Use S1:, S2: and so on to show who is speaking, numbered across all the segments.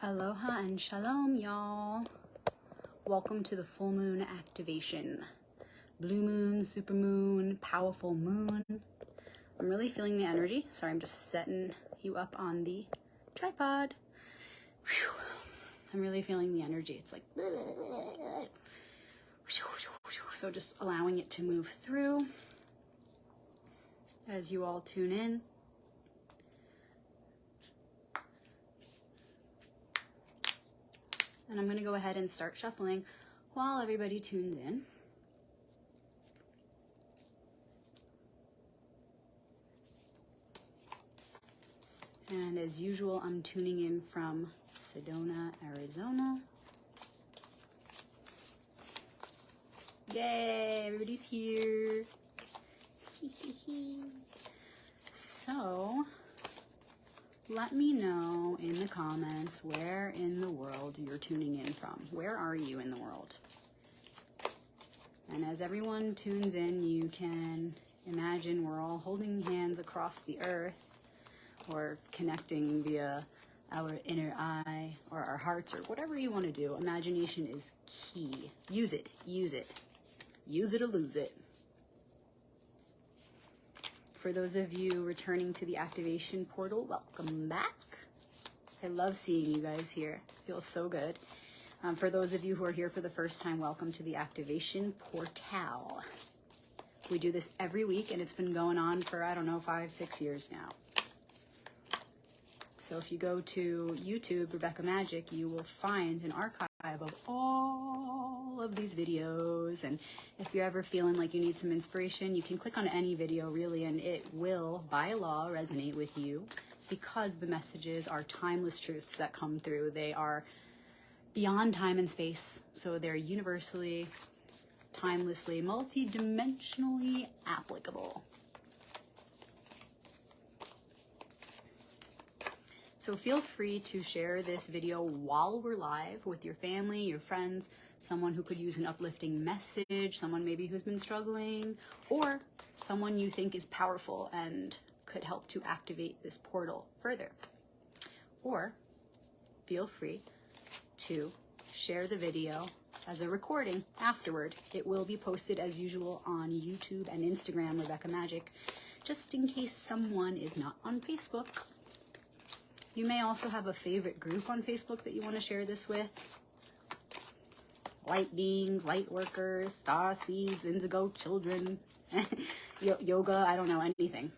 S1: Aloha and shalom, y'all. Welcome to the full moon activation. Blue moon, super moon, powerful moon. I'm really feeling the energy. Sorry, I'm just setting you up on the tripod. Whew. I'm really feeling the energy. It's like, so just allowing it to move through as you all tune in. And I'm going to go ahead and start shuffling while everybody tunes in. And as usual, I'm tuning in from Sedona, Arizona. Yay, everybody's here. So, let me know in the comments where in the world you're tuning in from. Where are you in the world? And as everyone tunes in, you can imagine we're all holding hands across the earth or connecting via our inner eye or our hearts or whatever you want to do. Imagination is key. Use it. Use it. Use it or lose it. For those of you returning to the activation portal, welcome back. I love seeing you guys here. It feels so good. For those of you who are here for the first time, welcome to the activation portal. We do this every week, and it's been going on for, I don't know, 5-6 years now. So if you go to YouTube, Rebecca Magic, you will find an archive of all of these videos. And if you're ever feeling like you need some inspiration, you can click on any video really, and it will, by law, resonate with you because the messages are timeless truths that come through. They are beyond time and space, so they're universally, timelessly, multidimensionally applicable. So feel free to share this video while we're live with your family, your friends, someone who could use an uplifting message, someone maybe who's been struggling, or someone you think is powerful and could help to activate this portal further. Or feel free to share the video as a recording afterward. It will be posted as usual on YouTube and Instagram, Rebecca Magic, just in case someone is not on Facebook. You may also have a favorite group on Facebook that you want to share this with. Light beings, light workers, star seeds, indigo children, yoga, I don't know, anything.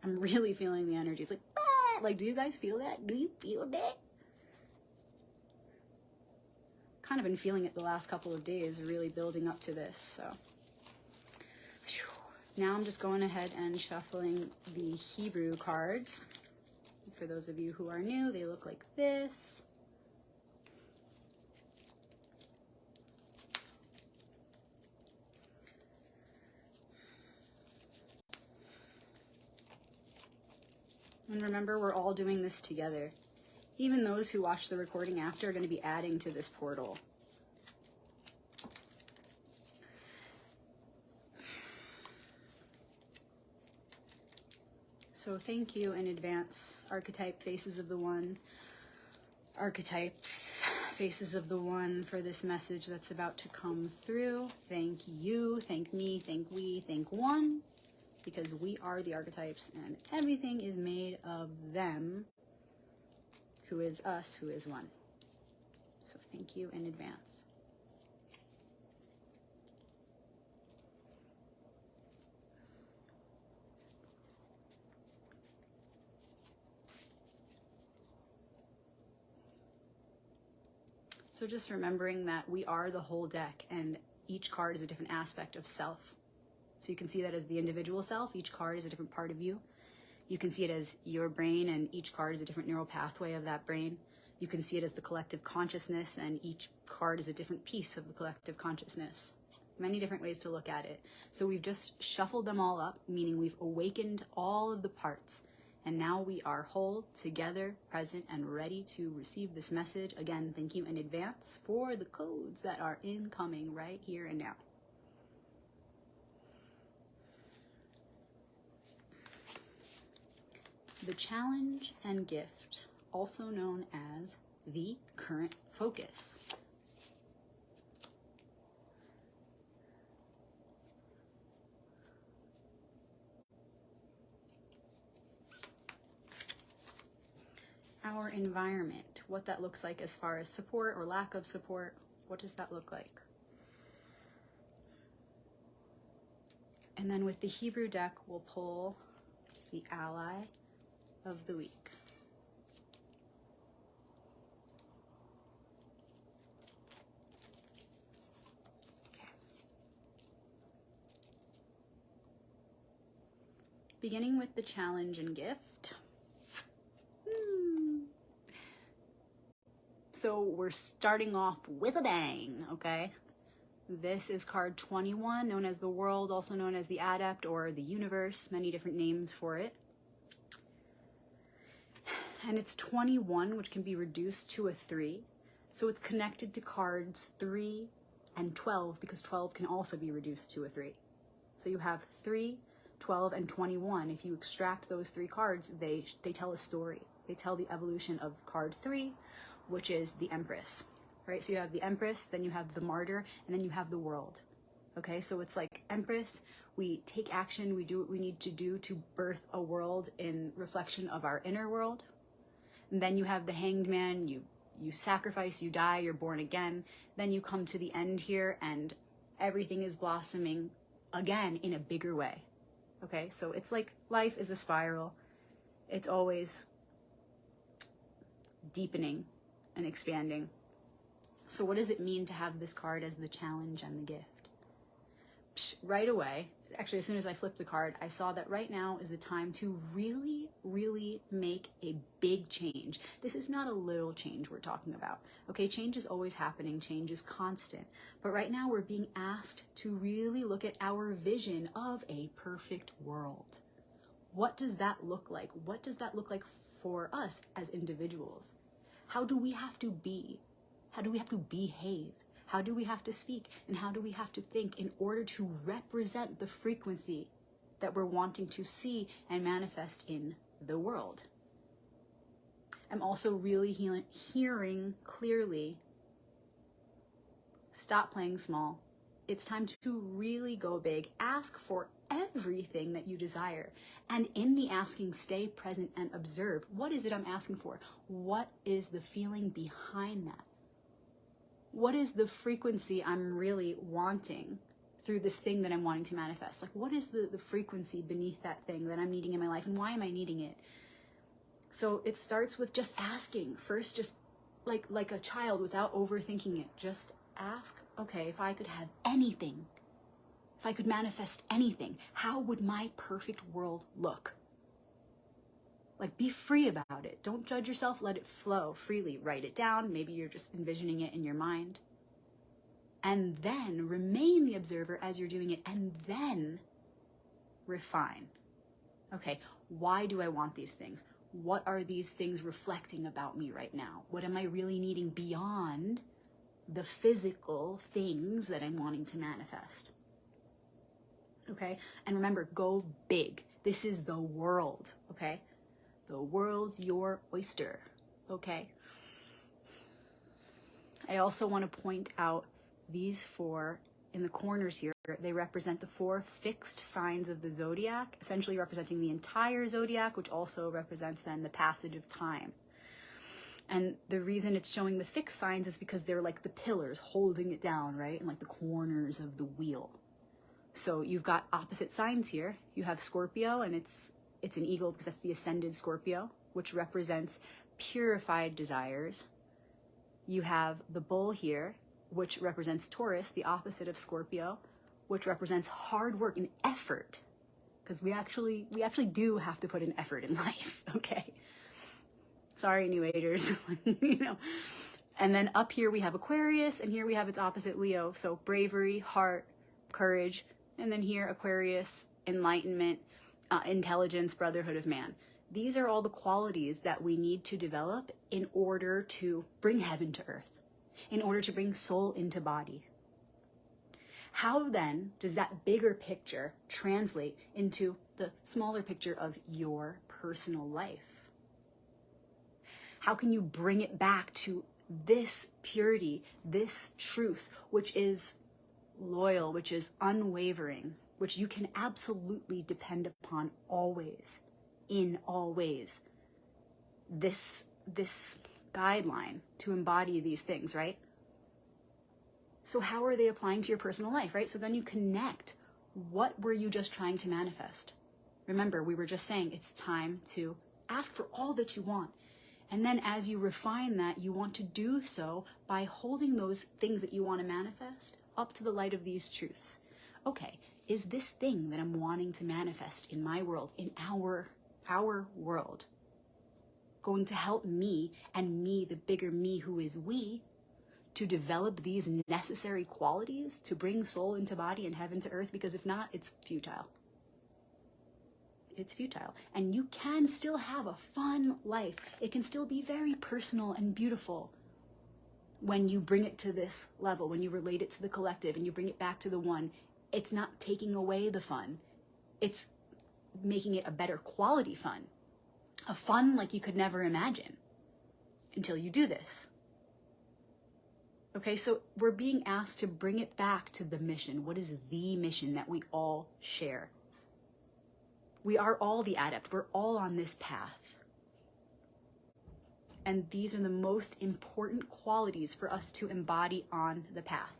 S1: I'm really feeling the energy. It's like, ah! Like, do you guys feel that? Do you feel that? Kind of been feeling it the last couple of days, really building up to this, so. Now I'm just going ahead and shuffling the Hebrew cards. For those of you who are new, they look like this. And remember, we're all doing this together. Even those who watch the recording after are going to be adding to this portal. So thank you in advance, archetype faces of the one, archetypes faces of the one, for this message that's about to come through. Thank you, thank me, thank we, thank one, because we are the archetypes and everything is made of them, who is us, who is one. So thank you in advance. So just remembering that we are the whole deck and each card is a different aspect of self. So you can see that as the individual self, each card is a different part of you. You can see it as your brain and each card is a different neural pathway of that brain. You can see it as the collective consciousness and each card is a different piece of the collective consciousness. Many different ways to look at it. So we've just shuffled them all up, meaning we've awakened all of the parts. And now we are whole, together, present, and ready to receive this message. Again, thank you in advance for the codes that are incoming right here and now. The challenge and gift, also known as the current focus. Our environment, what that looks like as far as support or lack of support, what does that look like? And then with the Hebrew deck, we'll pull the ally of the week. Okay. Beginning with the challenge and gift. So we're starting off with a bang, okay? This is card 21, known as the world, also known as the adept or the universe, many different names for it. And it's 21, which can be reduced to a 3. So it's connected to cards 3 and 12, because 12 can also be reduced to a 3. So you have 3, 12, and 21. If you extract those 3 cards, they tell a story. They tell the evolution of card 3, which is the Empress, right? So you have the Empress, then you have the Martyr, and then you have the world. Okay, so it's like Empress, we take action, we do what we need to do to birth a world in reflection of our inner world. And then you have the Hanged Man, you sacrifice, you die, you're born again. Then you come to the end here and everything is blossoming again in a bigger way. Okay, so it's like life is a spiral. It's always deepening and expanding. So what does it mean to have this card as the challenge and the gift? Right away, actually as soon as I flipped the card, I saw that right now is the time to really, really make a big change. This is not a little change we're talking about. Okay, change is always happening, change is constant. But right now we're being asked to really look at our vision of a perfect world. What does that look like? What does that look like for us as individuals? How do we have to be? How do we have to behave? How do we have to speak? And how do we have to think in order to represent the frequency that we're wanting to see and manifest in the world? I'm also really hearing clearly, stop playing small. It's time to really go big. Ask for everything that you desire. And in the asking, stay present and observe. What is it I'm asking for? What is the feeling behind that? What is the frequency I'm really wanting through this thing that I'm wanting to manifest? Like, what is the frequency beneath that thing that I'm needing in my life, and why am I needing it? So it starts with just asking. First, just like a child, without overthinking it. Just ask, okay, if I could have anything, if I could manifest anything, how would my perfect world look? Like, be free about it. Don't judge yourself. Let it flow freely. Write it down. Maybe you're just envisioning it in your mind. And then remain the observer as you're doing it, and then refine. Okay, why do I want these things? What are these things reflecting about me right now? What am I really needing beyond the physical things that I'm wanting to manifest? Okay, and remember, go big. This is the world, okay? The world's your oyster, okay? I also want to point out these 4 in the corners here. They represent the 4 fixed signs of the zodiac, essentially representing the entire zodiac, which also represents then the passage of time. And the reason it's showing the fixed signs is because they're like the pillars holding it down, right? And like the corners of the wheel. So you've got opposite signs here. You have Scorpio, and it's an eagle because that's the ascended Scorpio, which represents purified desires. You have the bull here, which represents Taurus, the opposite of Scorpio, which represents hard work and effort, because we actually do have to put in effort in life, okay? Sorry, New Agers, you know. And then up here we have Aquarius, and here we have its opposite, Leo. So bravery, heart, courage, and then here Aquarius, enlightenment, intelligence, brotherhood of man. These are all the qualities that we need to develop in order to bring heaven to earth, in order to bring soul into body. How then does that bigger picture translate into the smaller picture of your personal life? How can you bring it back to this purity, this truth, which is loyal, which is unwavering, which you can absolutely depend upon always, in all ways? This guideline to embody these things, right? So how are they applying to your personal life, right? So then you connect. What were you just trying to manifest? Remember, we were just saying it's time to ask for all that you want. And then as you refine that, you want to do so by holding those things that you want to manifest up to the light of these truths. Okay, is this thing that I'm wanting to manifest in my world, in our world, going to help me and me, the bigger me who is we, to develop these necessary qualities to bring soul into body and heaven to earth? Because if not, it's futile. It's futile. And you can still have a fun life. It can still be very personal and beautiful when you bring it to this level, when you relate it to the collective and you bring it back to the one. It's not taking away the fun. It's making it a better quality fun. A fun like you could never imagine until you do this. Okay, so we're being asked to bring it back to the mission. What is the mission that we all share? We are all the adept. We're all on this path. And these are the most important qualities for us to embody on the path.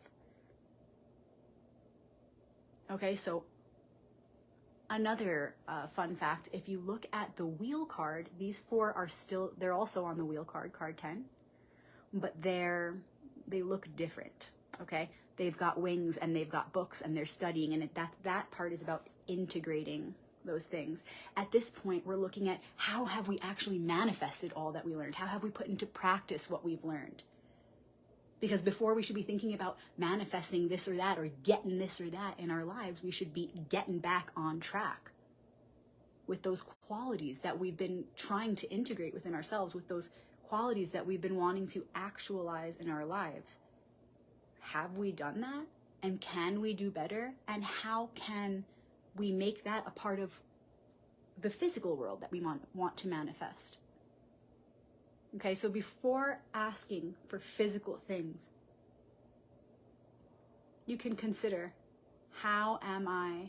S1: Okay, so another fun fact, if you look at the wheel card, these four are still, they're also on the wheel card, card 10, but they look different, okay? They've got wings and they've got books and they're studying, and that part is about integrating those things. At this point, we're looking at how have we actually manifested all that we learned? How have we put into practice what we've learned? Because before we should be thinking about manifesting this or that or getting this or that in our lives, we should be getting back on track with those qualities that we've been trying to integrate within ourselves, with those qualities that we've been wanting to actualize in our lives. Have we done that? And can we do better? And how can we make that a part of the physical world that we want to manifest? Okay, so before asking for physical things, you can consider, how am I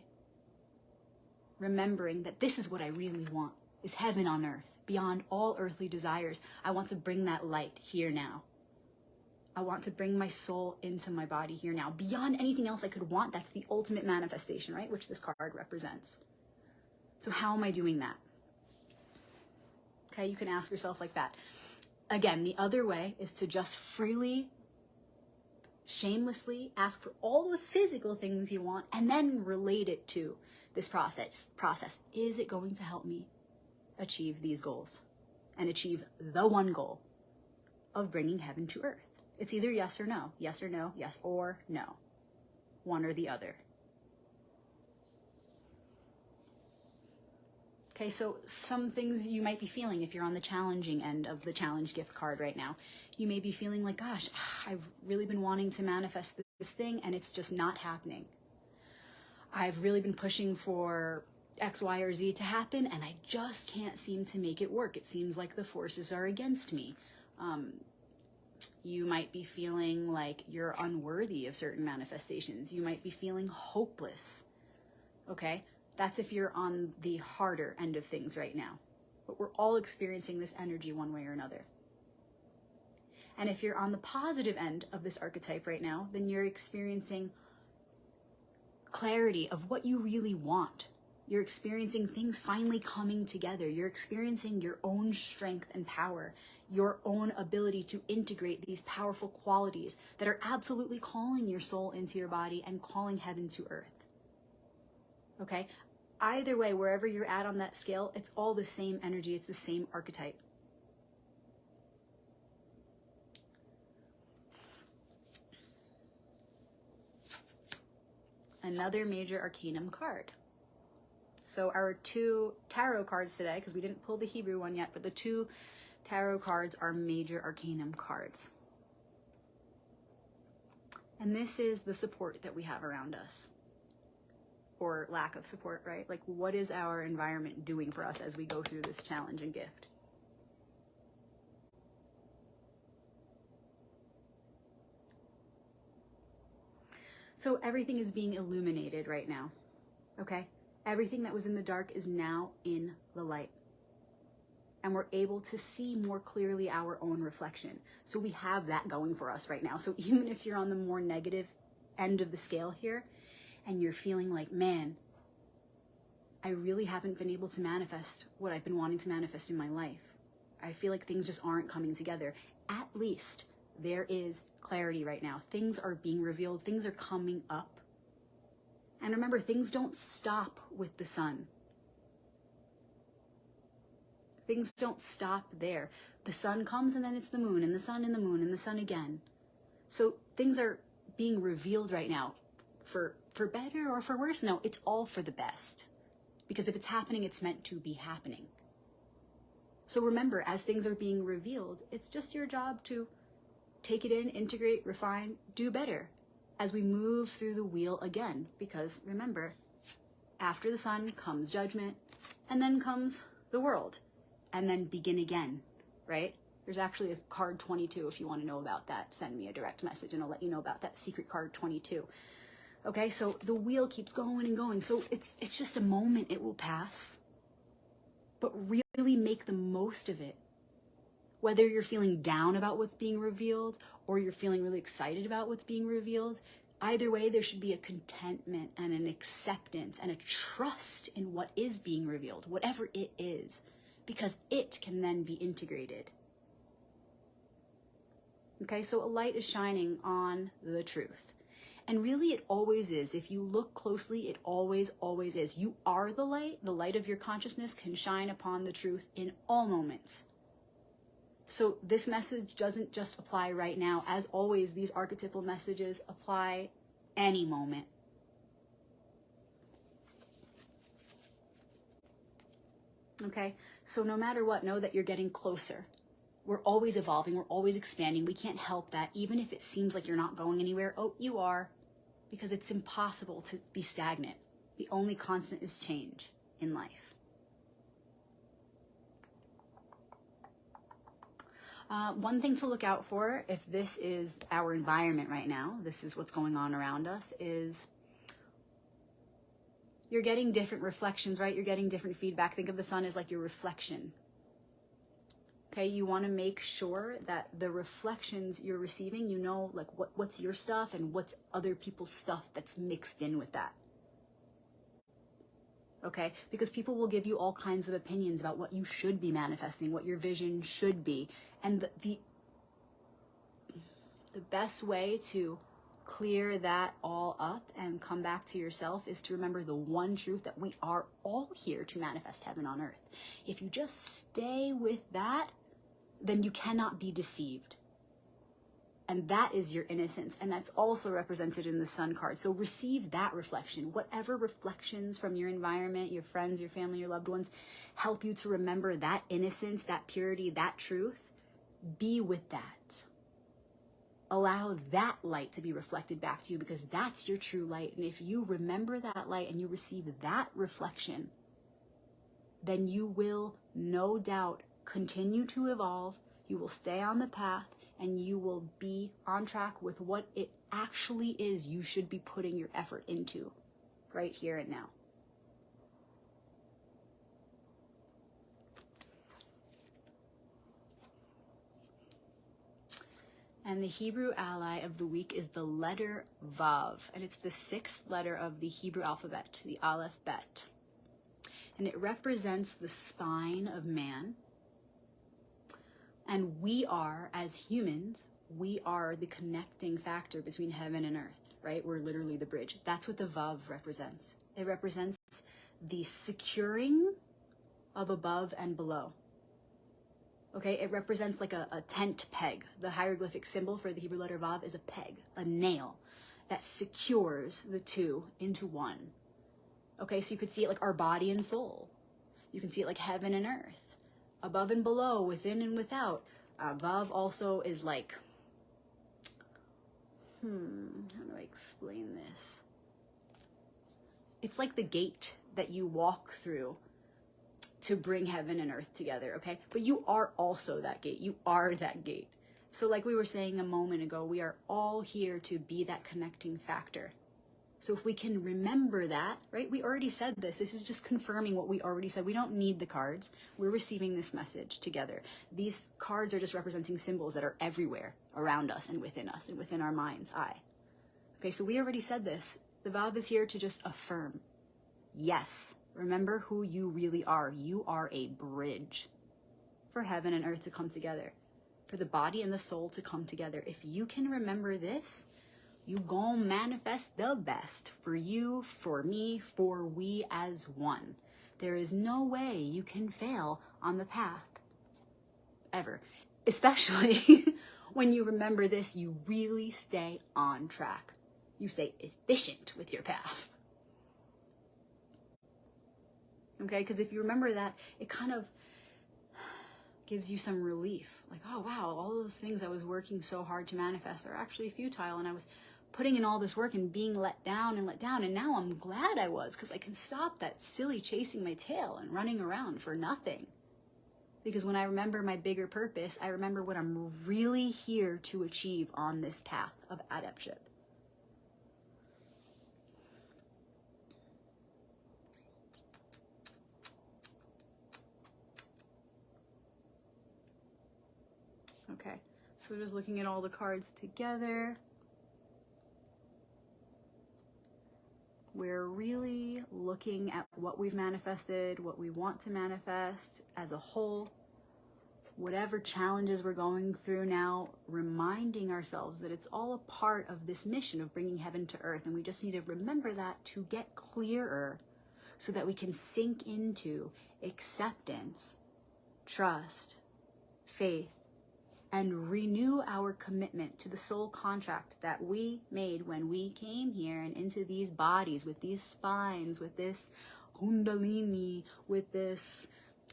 S1: remembering that this is what I really want, is heaven on earth, beyond all earthly desires. I want to bring that light here now. I want to bring my soul into my body here now. Beyond anything else I could want, that's the ultimate manifestation, right? Which this card represents. So how am I doing that? Okay, you can ask yourself like that. Again, the other way is to just freely, shamelessly ask for all those physical things you want and then relate it to this process. Is it going to help me achieve these goals and achieve the one goal of bringing heaven to earth? It's either yes or no, yes or no, yes or no, one or the other. Okay, so some things you might be feeling if you're on the challenging end of the challenge gift card right now. You may be feeling like, gosh, I've really been wanting to manifest this thing and it's just not happening. I've really been pushing for X, Y, or Z to happen and I just can't seem to make it work. It seems like the forces are against me. You might be feeling like you're unworthy of certain manifestations. You might be feeling hopeless, okay? That's if you're on the harder end of things right now. But we're all experiencing this energy one way or another. And if you're on the positive end of this archetype right now, then you're experiencing clarity of what you really want. You're experiencing things finally coming together. You're experiencing your own strength and power, your own ability to integrate these powerful qualities that are absolutely calling your soul into your body and calling heaven to earth. Okay? Either way, wherever you're at on that scale, it's all the same energy. It's the same archetype. Another major arcanum card. So our two tarot cards today, because we didn't pull the Hebrew one yet, but the two tarot cards are major arcanum cards. And this is the support that we have around us, or lack of support, right? Like, what is our environment doing for us as we go through this challenge and gift? So everything is being illuminated right now, okay? Everything that was in the dark is now in the light. And we're able to see more clearly our own reflection. So we have that going for us right now. So even if you're on the more negative end of the scale here, and you're feeling like, man, I really haven't been able to manifest what I've been wanting to manifest in my life. I feel like things just aren't coming together. At least there is clarity right now. Things are being revealed. Things are coming up. And remember, things don't stop with the sun. Things don't stop there. The sun comes and then it's the moon, and the sun and the moon and the sun again. So things are being revealed right now for better or for worse. No, it's all for the best. Because if it's happening, it's meant to be happening. So remember, as things are being revealed, it's just your job to take it in, integrate, refine, do better as we move through the wheel again. Because remember, after the sun comes judgment, and then comes the world, and then begin again, right? There's actually a card 22 if you want to know about that. Send me a direct message and I'll let you know about that secret card 22. Okay, so the wheel keeps going and going. So it's just a moment, it will pass. But really make the most of it. Whether you're feeling down about what's being revealed or you're feeling really excited about what's being revealed, either way, there should be a contentment and an acceptance and a trust in what is being revealed, whatever it is, because it can then be integrated. Okay, so a light is shining on the truth. And really it always is. If you look closely, it always is. You are the light. The light of your consciousness can shine upon the truth in all moments. So this message doesn't just apply right now. As always, these archetypal messages apply any moment. Okay, so no matter what, know that you're getting closer. We're always evolving, we're always expanding. We can't help that. Even if it seems like you're not going anywhere, oh, you are. Because it's impossible to be stagnant. The only constant is change in life. One thing to look out for, if this is our environment right now, this is what's going on around us, is you're getting different reflections, right? You're getting different feedback. Think of the sun as like your reflection. Okay, you want to make sure that the reflections you're receiving, you know, like what's your stuff and what's other people's stuff that's mixed in with that. Okay, because people will give you all kinds of opinions about what you should be manifesting, what your vision should be. And the best way to clear that all up and come back to yourself is to remember the one truth that we are all here to manifest heaven on earth. If you just stay with that, then you cannot be deceived. And that is your innocence. And that's also represented in the sun card. So receive that reflection. Whatever reflections from your environment, your friends, your family, your loved ones, help you to remember that innocence, that purity, that truth. Be with that. Allow that light to be reflected back to you, because that's your true light. And if you remember that light and you receive that reflection, then you will no doubt continue to evolve, you will stay on the path, and you will be on track with what it actually is you should be putting your effort into right here and now. And the Hebrew ally of the week is the letter Vav, and it's the 6th letter of the Hebrew alphabet, the Aleph Bet. And it represents the spine of man. And we are, as humans, we are the connecting factor between heaven and earth, right? We're literally the bridge. That's what the Vav represents. It represents the securing of above and below. Okay, it represents like a tent peg. The hieroglyphic symbol for the Hebrew letter Vav is a peg, a nail that secures the two into one. Okay, so you could see it like our body and soul. You can see it like heaven and earth. Above and below, within and without. Vav also is like how do I explain this? It's like the gate that you walk through to bring heaven and earth together, okay? But you are also that gate. You are that gate. So like we were saying a moment ago, we are all here to be that connecting factor. So if we can remember that, right? We already said this. This is just confirming what we already said. We don't need the cards. We're receiving this message together. These cards are just representing symbols that are everywhere around us and within our mind's eye. Okay, so we already said this. The Vav is here to just affirm. Yes, remember who you really are. You are a bridge for heaven and earth to come together, for the body and the soul to come together. If you can remember this, you gon' manifest the best for you, for me, for we as one. There is no way you can fail on the path, ever. Especially when you remember this, you really stay on track. You stay efficient with your path. Okay, because if you remember that, it kind of gives you some relief. Like, oh wow, all those things I was working so hard to manifest are actually futile, and I was putting in all this work and being let down, and now I'm glad I was, because I can stop that silly chasing my tail and running around for nothing. Because when I remember my bigger purpose, I remember what I'm really here to achieve on this path of adeptship. Okay, so just looking at all the cards together, we're really looking at what we've manifested, what we want to manifest as a whole, whatever challenges we're going through now, reminding ourselves that it's all a part of this mission of bringing heaven to earth. And we just need to remember that to get clearer so that we can sink into acceptance, trust, faith, and renew our commitment to the soul contract that we made when we came here and into these bodies, with these spines, with this kundalini, with this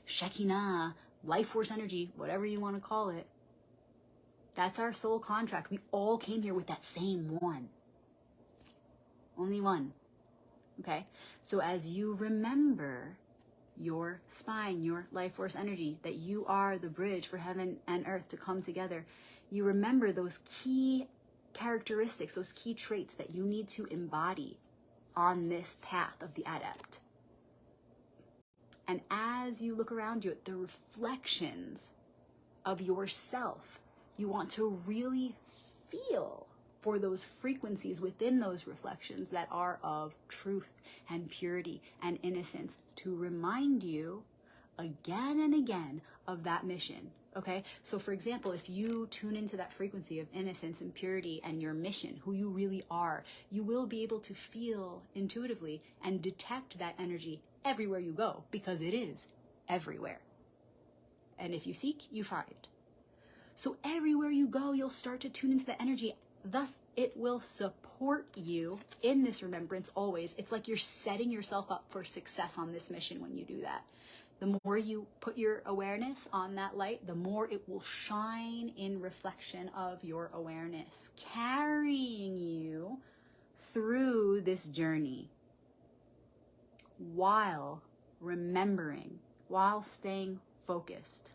S1: Shekinah, life force energy, whatever you want to call it. That's our soul contract. We all came here with that same one. Only one. Okay? So as you remember your spine, your life force energy, that you are the bridge for heaven and earth to come together, you remember those key characteristics, those key traits that you need to embody on this path of the adept. And as you look around you at the reflections of yourself, you want to really feel for those frequencies within those reflections that are of truth and purity and innocence, to remind you again and again of that mission. Okay, so for example, if you tune into that frequency of innocence and purity and your mission, who you really are, you will be able to feel intuitively and detect that energy everywhere you go, because it is everywhere. And if you seek, you find. So everywhere you go, you'll start to tune into the energy. Thus, it will support you in this remembrance always. It's like you're setting yourself up for success on this mission when you do that. The more you put your awareness on that light, the more it will shine in reflection of your awareness, carrying you through this journey while remembering, while staying focused.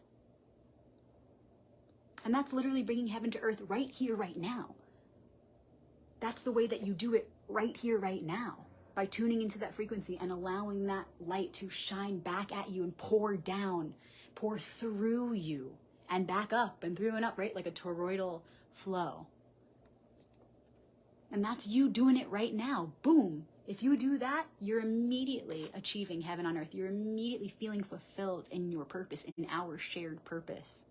S1: And that's literally bringing heaven to earth right here, right now. That's the way that you do it right here, right now, by tuning into that frequency and allowing that light to shine back at you and pour down, pour through you and back up and through and up, right? Like a toroidal flow. And that's you doing it right now. Boom. If you do that, you're immediately achieving heaven on earth. You're immediately feeling fulfilled in your purpose, in our shared purpose.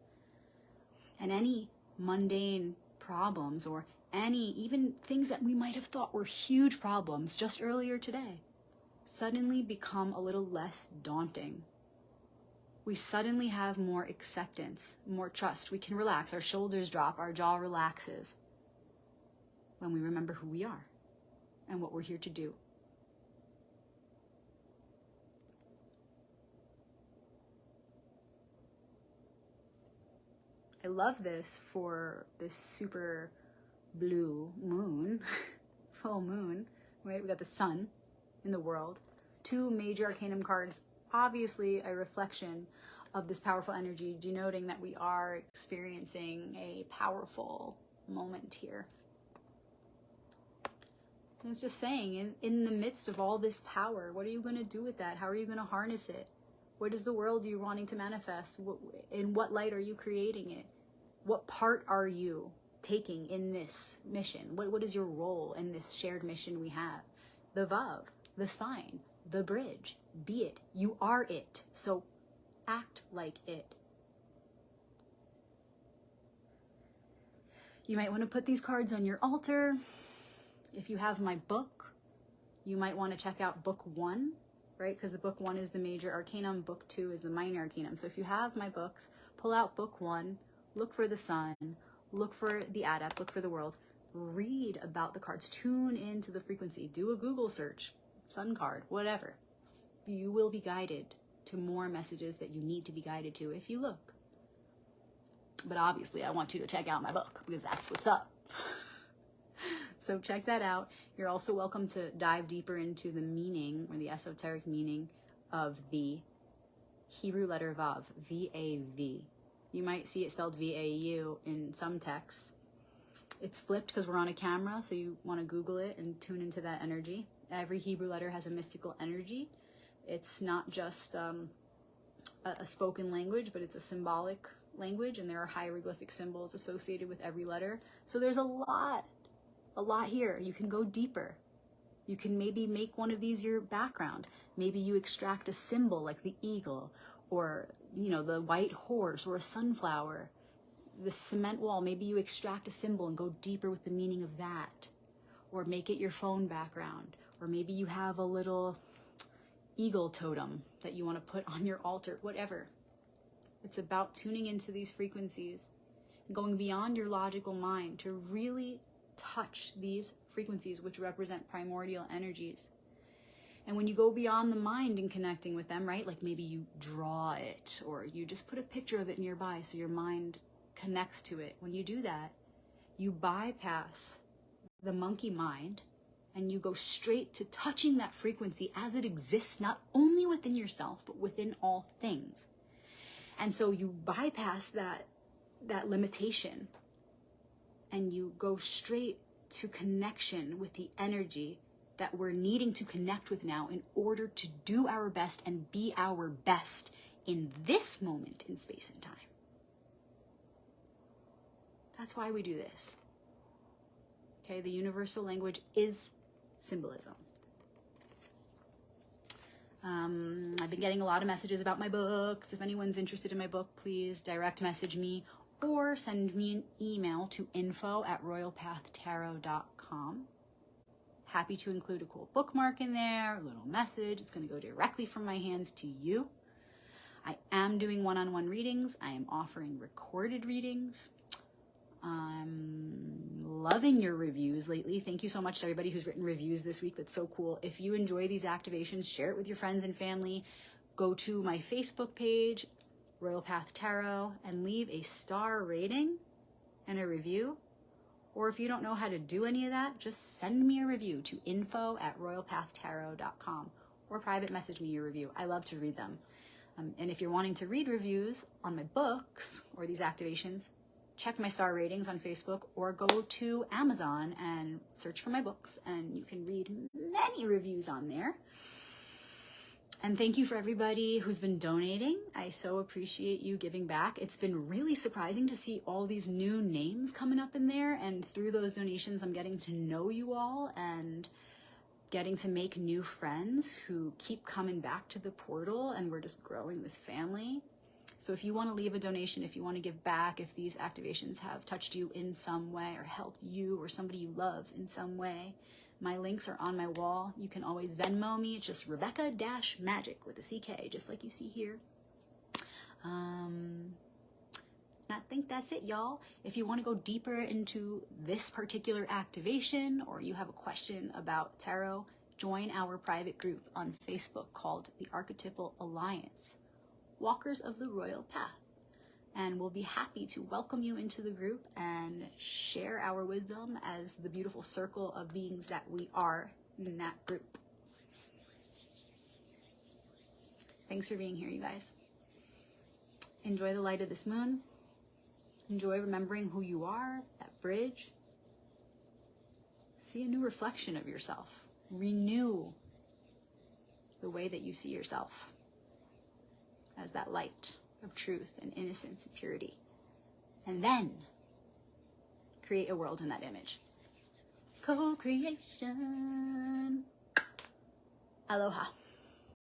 S1: And any mundane problems or any even things that we might have thought were huge problems just earlier today suddenly become a little less daunting. We suddenly have more acceptance, more trust. We can relax, our shoulders drop, our jaw relaxes when we remember who we are and what we're here to do. I love this for this super blue moon, full moon, right? We got the sun in the world. 2 major arcanum cards, obviously a reflection of this powerful energy, denoting that we are experiencing a powerful moment here. And it's just saying, in the midst of all this power, what are you going to do with that? How are you going to harness it? What is the world you're wanting to manifest? In what light are you creating it? What part are you taking in this mission? What is your role in this shared mission we have? The Vav, the spine, the bridge. Be it. You are it. So act like it. You might want to put these cards on your altar. If you have my book, you might want to check out book 1, right? Because the book 1 is the major arcanum, book 2 is the minor arcanum. So if you have my books, pull out book 1, look for the sun, look for the adept, look for the world, read about the cards, tune into the frequency, do a Google search, sun card, whatever. You will be guided to more messages that you need to be guided to if you look. But obviously I want you to check out my book because that's what's up. So check that out. You're also welcome to dive deeper into the meaning or the esoteric meaning of the Hebrew letter Vav, V-A-V. You might see it spelled V-A-U in some texts. It's flipped because we're on a camera, so you want to Google it and tune into that energy. Every Hebrew letter has a mystical energy. It's not just a spoken language, but it's a symbolic language, and there are hieroglyphic symbols associated with every letter. So there's a lot here. You can go deeper. You can maybe make one of these your background. Maybe you extract a symbol like the eagle, or the white horse, or a sunflower, the cement wall. Maybe you extract a symbol and go deeper with the meaning of that, or make it your phone background, or maybe you have a little eagle totem that you want to put on your altar, whatever. It's about tuning into these frequencies, going beyond your logical mind to really touch these frequencies, which represent primordial energies. And when you go beyond the mind and connecting with them, right? Like maybe you draw it, or you just put a picture of it nearby so your mind connects to it. When you do that, you bypass the monkey mind and you go straight to touching that frequency as it exists, not only within yourself, but within all things. And so you bypass that limitation and you go straight to connection with the energy that we're needing to connect with now in order to do our best and be our best in this moment in space and time. That's why we do this. Okay, the universal language is symbolism. I've been getting a lot of messages about my books. If anyone's interested in my book, please direct message me or send me an email to info@royalpathtarot.com. Happy to include a cool bookmark in there, a little message. It's going to go directly from my hands to you. I am doing one-on-one readings. I am offering recorded readings. I'm loving your reviews lately. Thank you so much to everybody who's written reviews this week. That's so cool. If you enjoy these activations, share it with your friends and family. Go to my Facebook page, Royal Path Tarot, and leave a star rating and a review. Or if you don't know how to do any of that, just send me a review to info@royalpathtarot.com or private message me your review. I love to read them. And if you're wanting to read reviews on my books or these activations, check my star ratings on Facebook or go to Amazon and search for my books, and you can read many reviews on there. And thank you for everybody who's been donating. I so appreciate you giving back. It's been really surprising to see all these new names coming up in there, and through those donations I'm getting to know you all and getting to make new friends who keep coming back to the portal, and we're just growing this family. So if you want to leave a donation, if you want to give back, if these activations have touched you in some way or helped you or somebody you love in some way, my links are on my wall. You can always Venmo me. It's just Rebecca-Magic with a CK, just like you see here. I think that's it, y'all. If you want to go deeper into this particular activation, or you have a question about tarot, join our private group on Facebook called the Archetypal Alliance, Walkers of the Royal Path. And we'll be happy to welcome you into the group and share our wisdom as the beautiful circle of beings that we are in that group. Thanks for being here, you guys. Enjoy the light of this moon. Enjoy remembering who you are, that bridge. See a new reflection of yourself. Renew the way that you see yourself as that light of truth and innocence and purity. And then create a world in that image. Co-creation. Aloha.